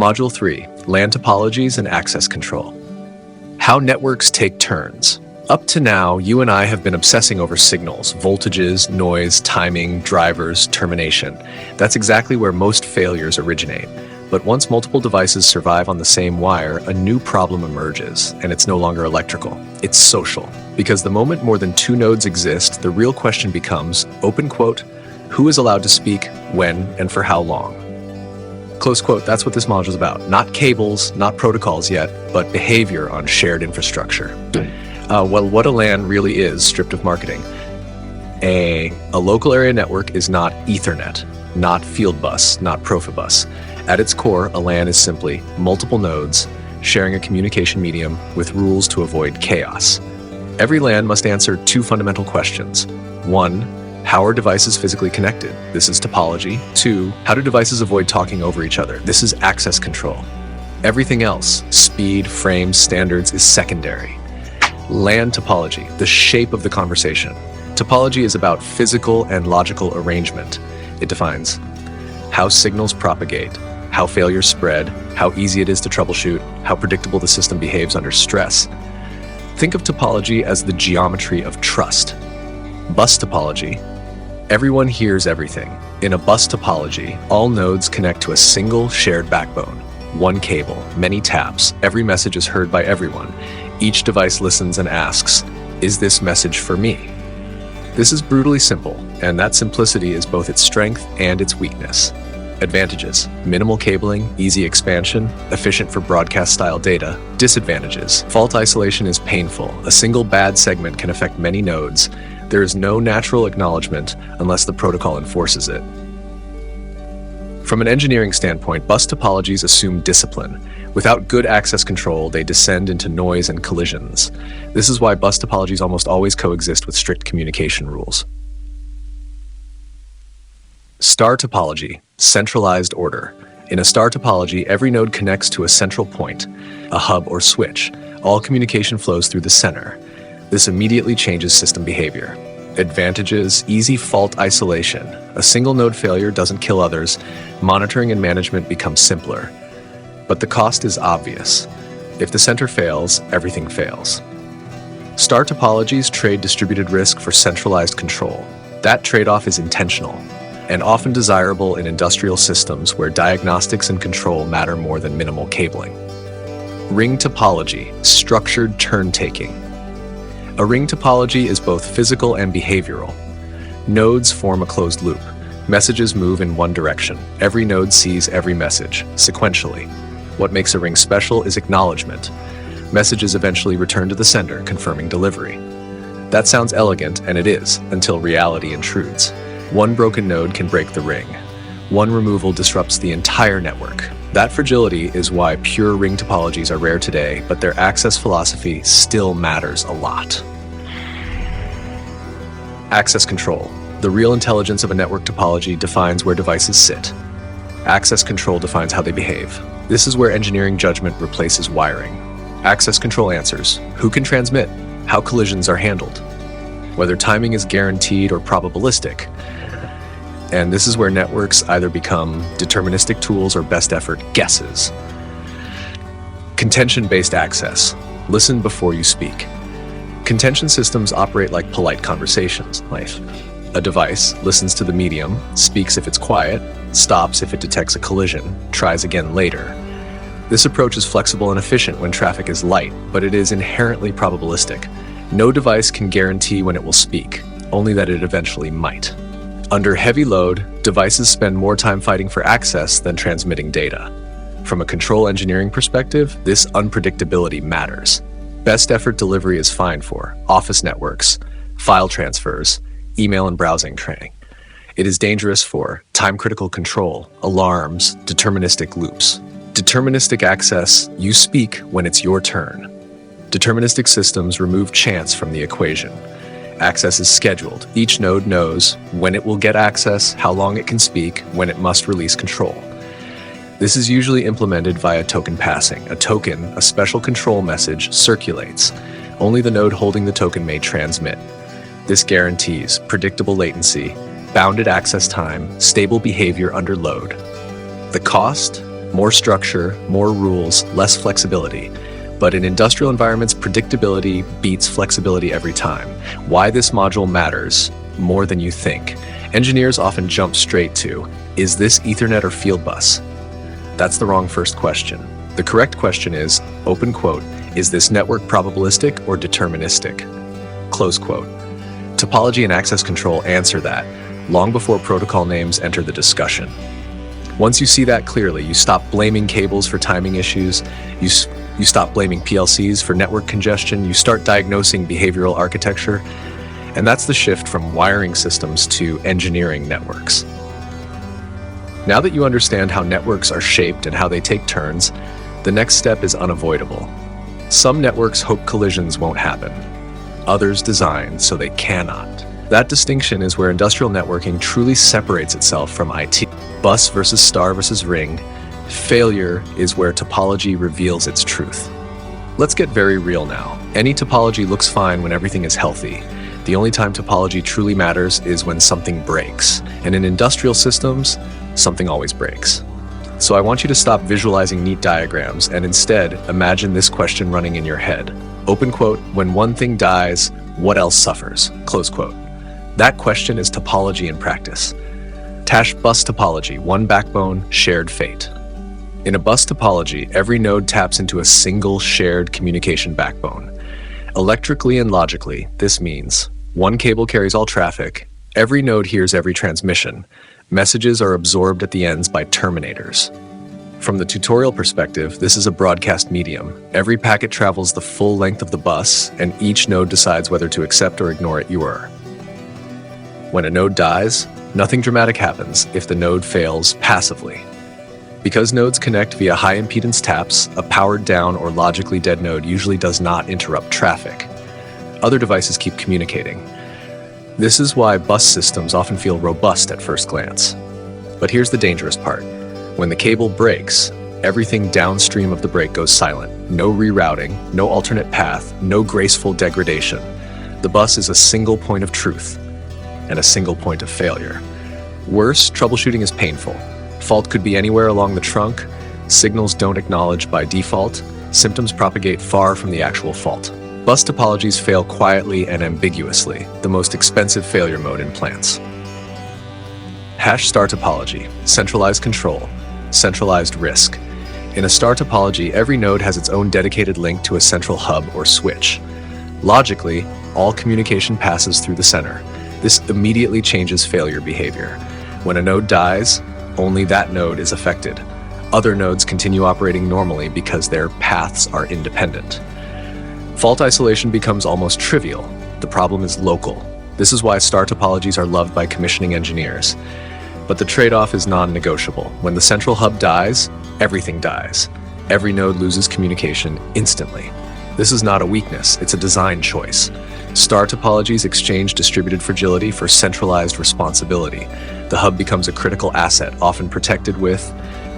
Module 3, LAN Topologies and Access Control. How networks take turns. Up to now, you and I have been obsessing over signals, voltages, noise, timing, drivers, termination. That's exactly where most failures originate. But once multiple devices survive on the same wire, a new problem emerges, and it's no longer electrical. It's social. Because the moment more than two nodes exist, the real question becomes, open quote, who is allowed to speak, when, and for how long? Close quote, that's what this module is about. Not cables, not protocols yet, but behavior on shared infrastructure. Well, what a LAN really is, stripped of marketing. A local area network is not Ethernet, not Fieldbus, not Profibus. At its core, a LAN is simply multiple nodes sharing a communication medium with rules to avoid chaos. Every LAN must answer two fundamental questions. 1, how are devices physically connected? This is topology. 2, how do devices avoid talking over each other? This is access control. Everything else, speed, frames, standards, is secondary. LAN topology, the shape of the conversation. Topology is about physical and logical arrangement. It defines how signals propagate, how failures spread, how easy it is to troubleshoot, how predictable the system behaves under stress. Think of topology as the geometry of trust. Bus topology. Everyone hears everything. In a bus topology, all nodes connect to a single shared backbone. One cable, many taps, every message is heard by everyone. Each device listens and asks, is this message for me? This is brutally simple, and that simplicity is both its strength and its weakness. Advantages: minimal cabling, easy expansion, efficient for broadcast-style data. Disadvantages: fault isolation is painful. A single bad segment can affect many nodes. There is no natural acknowledgement unless the protocol enforces it. From an engineering standpoint, bus topologies assume discipline. Without good access control, they descend into noise and collisions. This is why bus topologies almost always coexist with strict communication rules. Star topology, centralized order. In a star topology, every node connects to a central point, a hub or switch. All communication flows through the center. This immediately changes system behavior. Advantages: easy fault isolation. A single node failure doesn't kill others. Monitoring and management becomes simpler. But the cost is obvious. If the center fails, everything fails. Star topologies trade distributed risk for centralized control. That trade-off is intentional and often desirable in industrial systems where diagnostics and control matter more than minimal cabling. Ring topology, structured turn-taking. A ring topology is both physical and behavioral. Nodes form a closed loop. Messages move in one direction. Every node sees every message, sequentially. What makes a ring special is acknowledgement. Messages eventually return to the sender, confirming delivery. That sounds elegant, and it is, until reality intrudes. One broken node can break the ring. One removal disrupts the entire network. That fragility is why pure ring topologies are rare today, but their access philosophy still matters a lot. Access control. The real intelligence of a network topology defines where devices sit. Access control defines how they behave. This is where engineering judgment replaces wiring. Access control answers who can transmit, how collisions are handled, whether timing is guaranteed or probabilistic. And this is where networks either become deterministic tools or best effort guesses. Contention-based access. Listen before you speak. Contention systems operate like polite conversations. A device listens to the medium, speaks if it's quiet, stops if it detects a collision, tries again later. This approach is flexible and efficient when traffic is light, but it is inherently probabilistic. No device can guarantee when it will speak, only that it eventually might. Under heavy load, devices spend more time fighting for access than transmitting data. From a control engineering perspective, this unpredictability matters. Best effort delivery is fine for office networks, file transfers, email and browsing training. It is dangerous for time-critical control, alarms, deterministic loops. Deterministic access, you speak when it's your turn. Deterministic systems remove chance from the equation. Access is scheduled. Each node knows when it will get access, how long it can speak, when it must release control. This is usually implemented via token passing. A token, a special control message, circulates. Only the node holding the token may transmit. This guarantees predictable latency, bounded access time, stable behavior under load. The cost? More structure, more rules, less flexibility. But in industrial environments, predictability beats flexibility every time. Why this module matters more than you think. Engineers often jump straight to, is this Ethernet or Fieldbus? That's the wrong first question. The correct question is, open quote, is this network probabilistic or deterministic? Close quote. Topology and access control answer that, long before protocol names enter the discussion. Once you see that clearly, you stop blaming cables for timing issues, you stop blaming PLCs for network congestion, you start diagnosing behavioral architecture, and that's the shift from wiring systems to engineering networks. Now that you understand how networks are shaped and how they take turns, the next step is unavoidable. Some networks hope collisions won't happen. Others design so they cannot. That distinction is where industrial networking truly separates itself from IT. Bus versus star versus ring. Failure is where topology reveals its truth. Let's get very real now. Any topology looks fine when everything is healthy. The only time topology truly matters is when something breaks. And in industrial systems, something always breaks. So I want you to stop visualizing neat diagrams and instead imagine this question running in your head. Open quote, when one thing dies, what else suffers? Close quote. That question is topology in practice. Tash bus topology, one backbone, shared fate. In a bus topology, every node taps into a single shared communication backbone. Electrically and logically, this means one cable carries all traffic, every node hears every transmission, messages are absorbed at the ends by terminators. From the tutorial perspective, this is a broadcast medium. Every packet travels the full length of the bus, and each node decides whether to accept or ignore it. When a node dies, nothing dramatic happens if the node fails passively. Because nodes connect via high impedance taps, a powered down or logically dead node usually does not interrupt traffic. Other devices keep communicating. This is why bus systems often feel robust at first glance. But here's the dangerous part. When the cable breaks, everything downstream of the break goes silent. No rerouting, no alternate path, no graceful degradation. The bus is a single point of truth and a single point of failure. Worse, troubleshooting is painful. Fault could be anywhere along the trunk, signals don't acknowledge by default, symptoms propagate far from the actual fault. Bus topologies fail quietly and ambiguously, the most expensive failure mode in plants. Star topology, centralized control, centralized risk. In a star topology, every node has its own dedicated link to a central hub or switch. Logically, all communication passes through the center. This immediately changes failure behavior. When a node dies, only that node is affected. Other nodes continue operating normally because their paths are independent. Fault isolation becomes almost trivial. The problem is local. This is why star topologies are loved by commissioning engineers. But the trade-off is non-negotiable. When the central hub dies, everything dies. Every node loses communication instantly. This is not a weakness, it's a design choice. Star topologies exchange distributed fragility for centralized responsibility. The hub becomes a critical asset, often protected with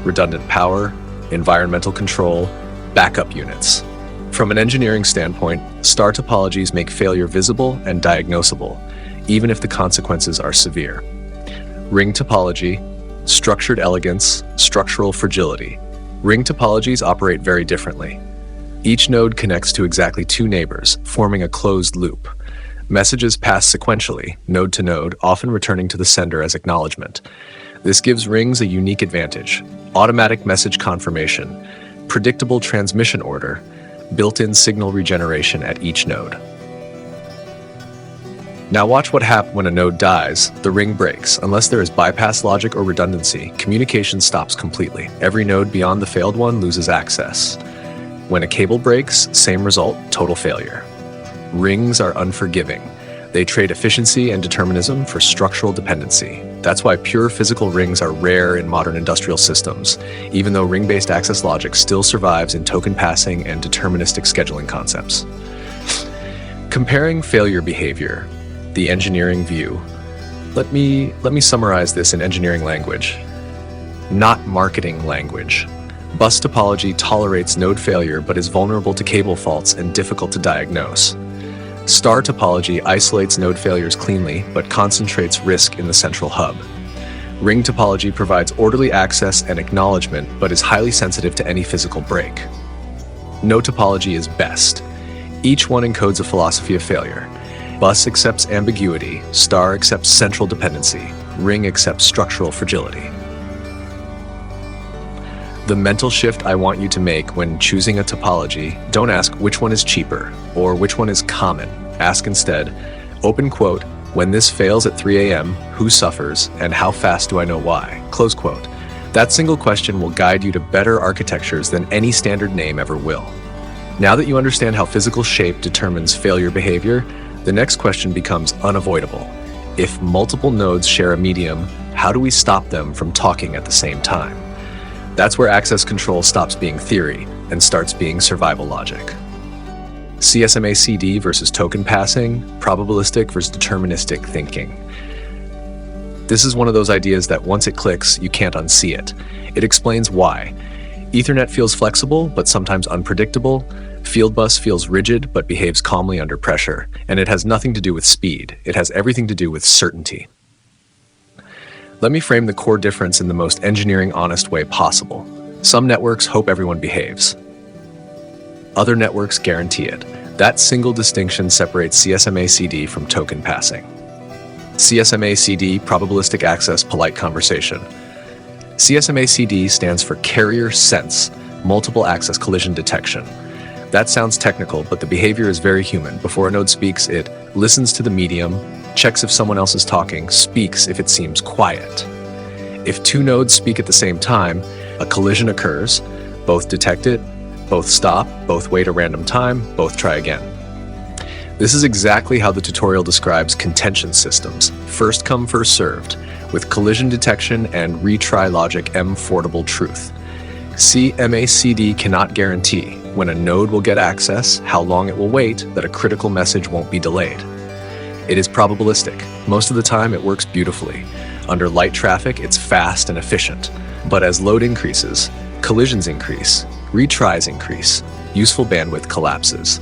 redundant power, environmental control, backup units. From an engineering standpoint, star topologies make failure visible and diagnosable, even if the consequences are severe. Ring topology, structured elegance, structural fragility. Ring topologies operate very differently. Each node connects to exactly two neighbors, forming a closed loop. Messages pass sequentially, node to node, often returning to the sender as acknowledgement. This gives rings a unique advantage: automatic message confirmation, predictable transmission order, built-in signal regeneration at each node. Now watch what happens when a node dies. The ring breaks. Unless there is bypass logic or redundancy, communication stops completely. Every node beyond the failed one loses access. When a cable breaks, same result, total failure. Rings are unforgiving. They trade efficiency and determinism for structural dependency. That's why pure physical rings are rare in modern industrial systems, even though ring-based access logic still survives in token passing and deterministic scheduling concepts. Comparing failure behavior, the engineering view. Let me summarize this in engineering language, not marketing language. Bus topology tolerates node failure but is vulnerable to cable faults and difficult to diagnose. Star topology isolates node failures cleanly but concentrates risk in the central hub. Ring topology provides orderly access and acknowledgement, but is highly sensitive to any physical break. No topology is best. Each one encodes a philosophy of failure. Bus accepts ambiguity, star accepts central dependency, ring accepts structural fragility. The mental shift I want you to make when choosing a topology, don't ask which one is cheaper or which one is common. Ask instead, open quote, when this fails at 3 a.m., who suffers and how fast do I know why? Close quote. That single question will guide you to better architectures than any standard name ever will. Now that you understand how physical shape determines failure behavior, the next question becomes unavoidable. If multiple nodes share a medium, how do we stop them from talking at the same time? That's where access control stops being theory and starts being survival logic. CSMA CD versus token passing, probabilistic versus deterministic thinking. This is one of those ideas that once it clicks, you can't unsee it. It explains why. Ethernet feels flexible, but sometimes unpredictable. Fieldbus feels rigid, but behaves calmly under pressure. And it has nothing to do with speed. It has everything to do with certainty. Let me frame the core difference in the most engineering honest way possible. Some networks hope everyone behaves. Other networks guarantee it. That single distinction separates CSMA CD from token passing. CSMA CD, probabilistic access, polite conversation. CSMA CD stands for carrier sense, multiple access collision detection. That sounds technical, but the behavior is very human. Before a node speaks, it listens to the medium, checks if someone else is talking, speaks if it seems quiet. If two nodes speak at the same time, a collision occurs. Both detect it, both stop, both wait a random time, both try again. This is exactly how the tutorial describes contention systems, first come, first served, with collision detection and retry logic M-fortable truth. CSMA CD cannot guarantee when a node will get access, how long it will wait, that a critical message won't be delayed. It is probabilistic. Most of the time it works beautifully. Under light traffic, it's fast and efficient. But as load increases, collisions increase, retries increase, useful bandwidth collapses.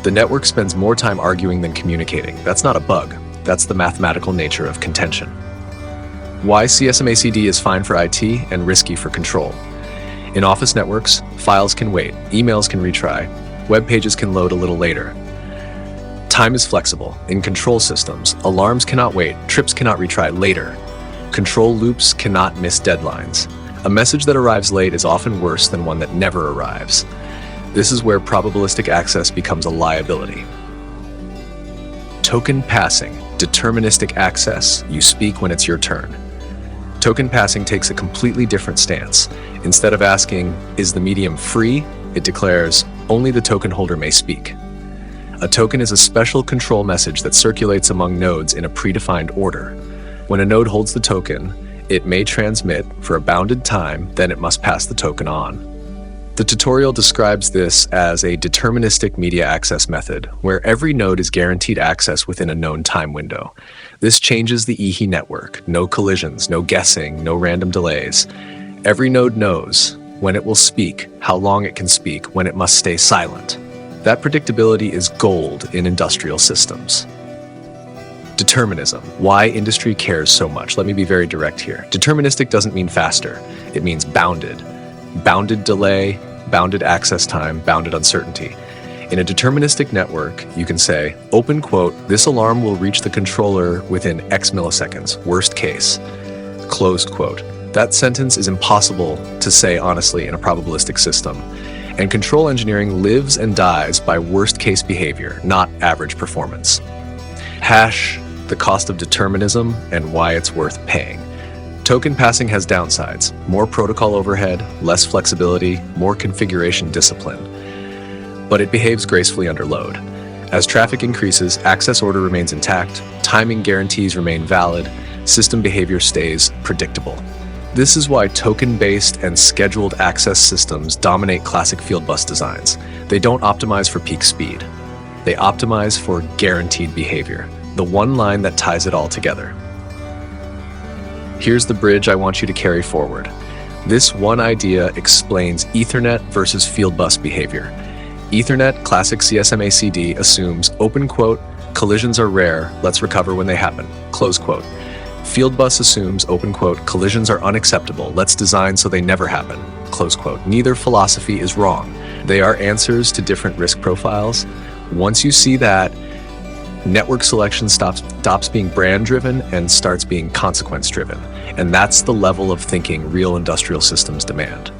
The network spends more time arguing than communicating. That's not a bug. That's the mathematical nature of contention. Why CSMA CD is fine for IT and risky for control. In office networks, files can wait, emails can retry, web pages can load a little later. Time is flexible. In control systems, alarms cannot wait, trips cannot retry later. Control loops cannot miss deadlines. A message that arrives late is often worse than one that never arrives. This is where probabilistic access becomes a liability. Token passing, deterministic access, you speak when it's your turn. Token passing takes a completely different stance. Instead of asking, is the medium free? It declares, only the token holder may speak. A token is a special control message that circulates among nodes in a predefined order. When a node holds the token, it may transmit for a bounded time, then it must pass the token on. The tutorial describes this as a deterministic media access method, where every node is guaranteed access within a known time window. This changes the EHE network. No collisions, no guessing, no random delays. Every node knows when it will speak, how long it can speak, when it must stay silent. That predictability is gold in industrial systems. Determinism. Why industry cares so much? Let me be very direct here. Deterministic doesn't mean faster. It means bounded. Bounded delay, bounded access time, bounded uncertainty. In a deterministic network, you can say, open quote, this alarm will reach the controller within X milliseconds, worst case, closed quote. That sentence is impossible to say honestly in a probabilistic system. And control engineering lives and dies by worst case behavior, not average performance. Hash, the cost of determinism and why it's worth paying. Token passing has downsides, more protocol overhead, less flexibility, more configuration discipline. But it behaves gracefully under load. As traffic increases, access order remains intact, timing guarantees remain valid, system behavior stays predictable. This is why token-based and scheduled access systems dominate classic Fieldbus designs. They don't optimize for peak speed. They optimize for guaranteed behavior, the one line that ties it all together. Here's the bridge I want you to carry forward. This one idea explains Ethernet versus Fieldbus behavior. Ethernet, classic CSMA CD, assumes, open quote, collisions are rare, let's recover when they happen, close quote. Fieldbus assumes, open quote, collisions are unacceptable. Let's design so they never happen, close quote. Neither philosophy is wrong. They are answers to different risk profiles. Once you see that, network selection stops being brand-driven and starts being consequence-driven. And that's the level of thinking real industrial systems demand.